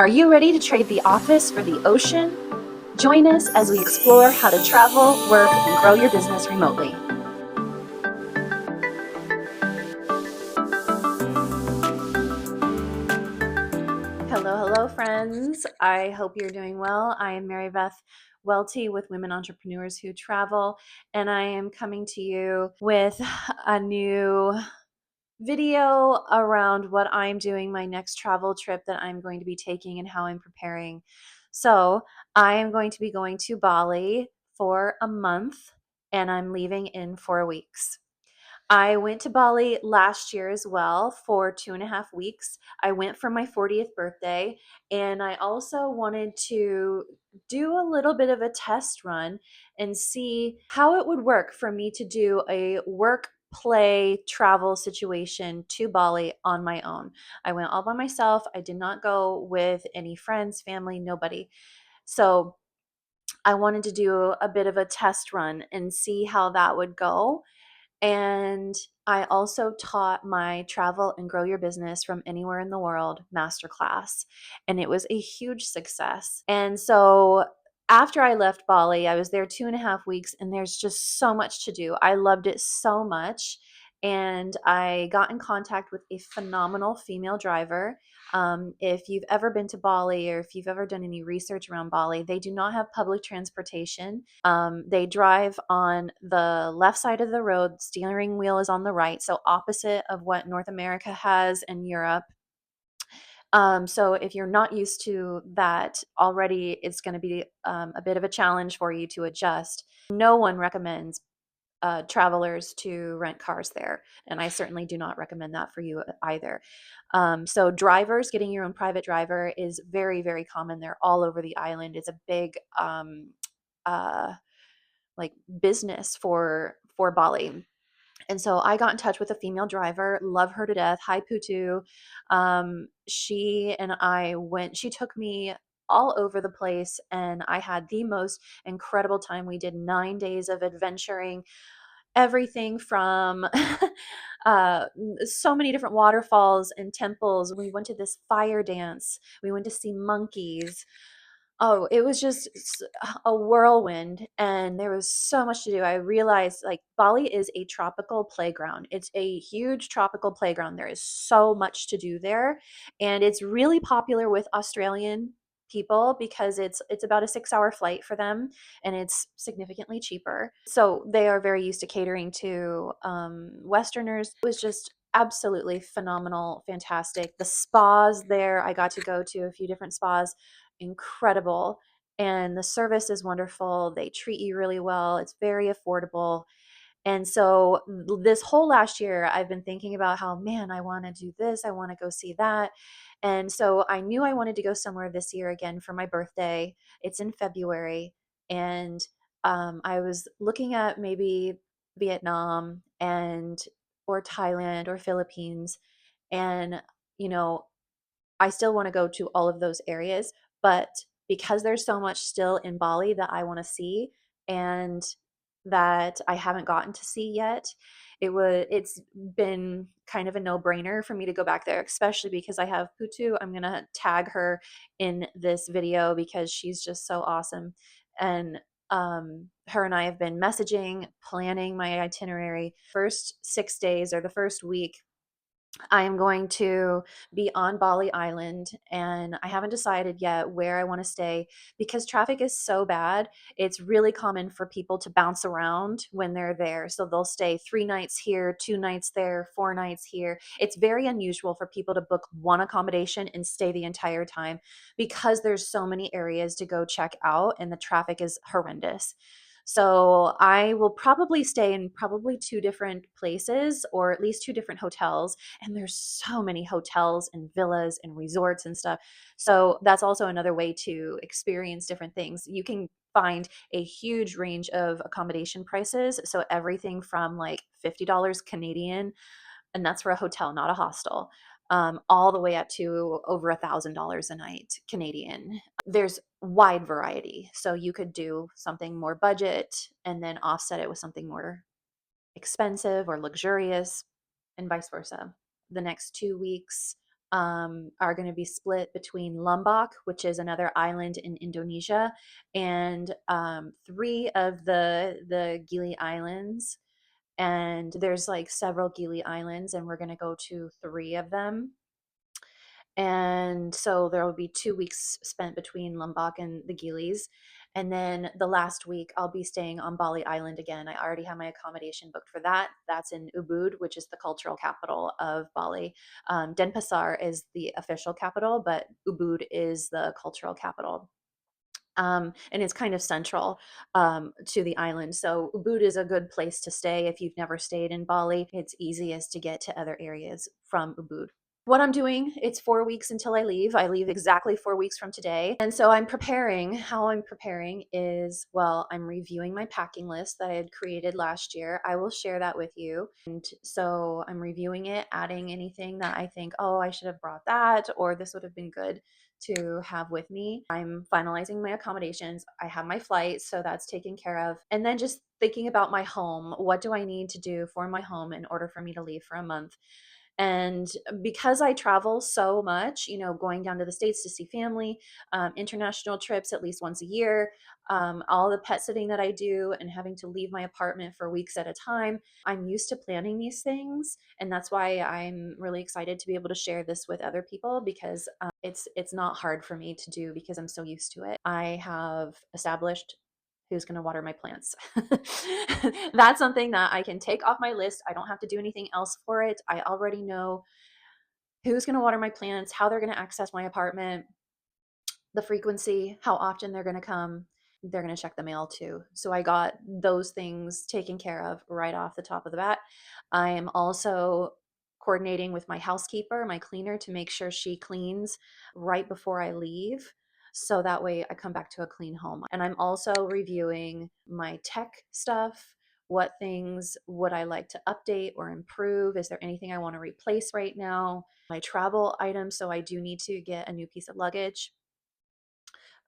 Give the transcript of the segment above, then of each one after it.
Are you ready to trade the office for the ocean? Join us as we explore how to travel, work, and grow your business remotely. Hello, friends. I hope you're doing well. I am Mary Beth Welty with Women Entrepreneurs Who Travel, and I am coming to you with a new video around what I'm doing, my next travel trip that I'm going to be taking and how I'm preparing. So I am going to be going to Bali for a month and I'm leaving in 4 weeks. I went to Bali last year as well for 2.5 weeks. I went for my 40th birthday, and I also wanted to do a little bit of a test run and see how it would work for me to do a work play travel situation to Bali on my own. I went all by myself. I did not go with any friends, family, nobody. So I wanted to do a bit of a test run and see how that would go. And I also taught my Travel and Grow Your Business from Anywhere in the World Masterclass, and it was a huge success. And so after I left Bali, I was there 2.5 weeks, and there's just so much to do. I loved it so much. And I got in contact with a phenomenal female driver. If you've ever been to Bali or if you've ever done any research around Bali, they do not have public transportation. They drive on the left side of the road, steering wheel is on the right, so opposite of what North America has and Europe. So if you're not used to that already, it's going to be a bit of a challenge for you to adjust. No one recommends travelers to rent cars there. And I certainly do not recommend that for you either. So drivers, getting your own private driver is very, very common. They're all over the island. It's a big uh, like business for Bali. And so I got in touch with a female driver, love her to death. Hi Putu. She and I went, she took me all over the place and I had the most incredible time. We did 9 days of adventuring, everything from uh, so many different waterfalls and temples. We went to this fire dance. We went to see monkeys. Oh, it was just a whirlwind, and there was so much to do. I realized, like, Bali is a tropical playground. It's a huge tropical playground. There is so much to do there, and it's really popular with Australian people because it's about a 6-hour flight for them, and it's significantly cheaper. So they are very used to catering to Westerners. It was just absolutely phenomenal, fantastic. The spas there, I got to go to a few different spas, incredible, and the service is wonderful. They treat you really well. It's very affordable. And so this whole last year I've been thinking about how, man, I want to do this, I want to go see that. And so I knew I wanted to go somewhere this year again for my birthday. It's in February, and I was looking at maybe Vietnam and or Thailand or Philippines, and you know I still want to go to all of those areas, but because there's so much still in Bali that I want to see and that I haven't gotten to see yet, it's been kind of a no-brainer for me to go back there, especially because I have Putu. I'm going to tag her in this video because she's just so awesome. And her and I have been messaging, planning my itinerary. First 6 days or the first week, I am going to be on Bali Island, and I haven't decided yet where I want to stay because traffic is so bad. It's really common for people to bounce around when they're there. So they'll stay 3 nights here, 2 nights there, 4 nights here. It's very unusual for people to book one accommodation and stay the entire time because there's so many areas to go check out and the traffic is horrendous. So I will probably stay in probably two different places or at least two different hotels, and there's so many hotels and villas and resorts and stuff. So that's also another way to experience different things. You can find a huge range of accommodation prices. So everything from like $50 Canadian, and that's for a hotel, not a hostel, all the way up to over $1,000 a night Canadian. There's wide variety. So you could do something more budget and then offset it with something more expensive or luxurious, and vice versa. The next 2 weeks, are going to be split between Lombok, which is another island in Indonesia, and three of the Gili Islands. And there's like several Gili Islands, and we're going to go to three of them. And so there will be 2 weeks spent between Lombok and the Gilis. And then the last week, I'll be staying on Bali Island again. I already have my accommodation booked for that. That's in Ubud, which is the cultural capital of Bali. Denpasar is the official capital, but Ubud is the cultural capital. And it's kind of central to the island. So Ubud is a good place to stay if you've never stayed in Bali. It's easiest to get to other areas from Ubud. What I'm doing, it's 4 weeks until I leave. I leave exactly 4 weeks from today. And so I'm preparing. How I'm preparing is, well, I'm reviewing my packing list that I had created last year. I will share that with you. And so I'm reviewing it, adding anything that I think, oh, I should have brought that, or this would have been good to have with me. I'm finalizing my accommodations. I have my flights, so that's taken care of. And then just thinking about my home. What do I need to do for my home in order for me to leave for a month? And because I travel so much, going down to the States to see family, international trips at least once a year, all the pet sitting that I do, and having to leave my apartment for weeks at a time, I'm used to planning these things. And that's why I'm really excited to be able to share this with other people, because it's not hard for me to do because I'm so used to it. I have established who's going to water my plants. That's something that I can take off my list. I don't have to do anything else for it. I already know who's going to water my plants, how they're going to access my apartment, the frequency, how often they're going to come. They're going to check the mail too. So I got those things taken care of right off the top of the bat. I am also coordinating with my housekeeper, my cleaner, to make sure she cleans right before I leave. So that way I come back to a clean home. And I'm also reviewing my tech stuff. What things would I like to update or improve? Is there anything I want to replace right now? My travel items. So I do need to get a new piece of luggage,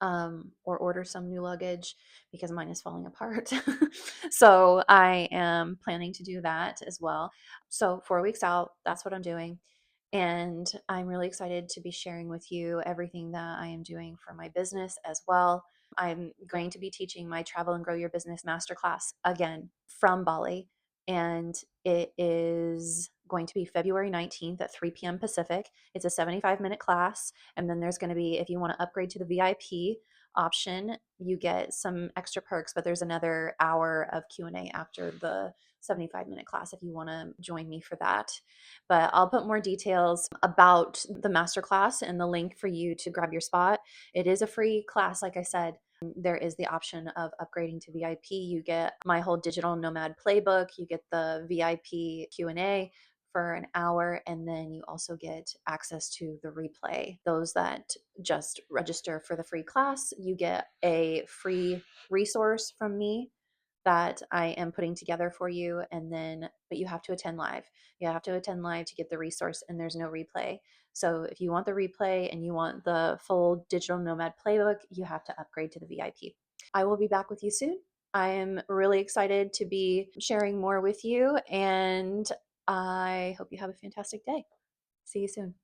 or order some new luggage because mine is falling apart. So I am planning to do that as well. So 4 weeks out, that's what I'm doing. And I'm really excited to be sharing with you everything that I am doing for my business as well. I'm going to be teaching my Travel and Grow Your Business Masterclass again from Bali. And it is going to be February 19th at 3 p.m. Pacific. It's a 75-minute class. And then there's going to be, if you want to upgrade to the VIP option, you get some extra perks, but there's another hour of Q&A after the 75-minute class if you want to join me for that. But I'll put more details about the masterclass and the link for you to grab your spot. It is a free class, like I said. There is the option of upgrading to VIP. You get my whole digital nomad playbook. You get the VIP Q&A for an hour, and then you also get access to the replay. Those that just register for the free class, you get a free resource from me that I am putting together for you. And then, but you have to attend live. You have to attend live to get the resource, and there's no replay. So if you want the replay and you want the full digital nomad playbook, you have to upgrade to the VIP. I will be back with you soon. I am really excited to be sharing more with you, and I hope you have a fantastic day. See you soon.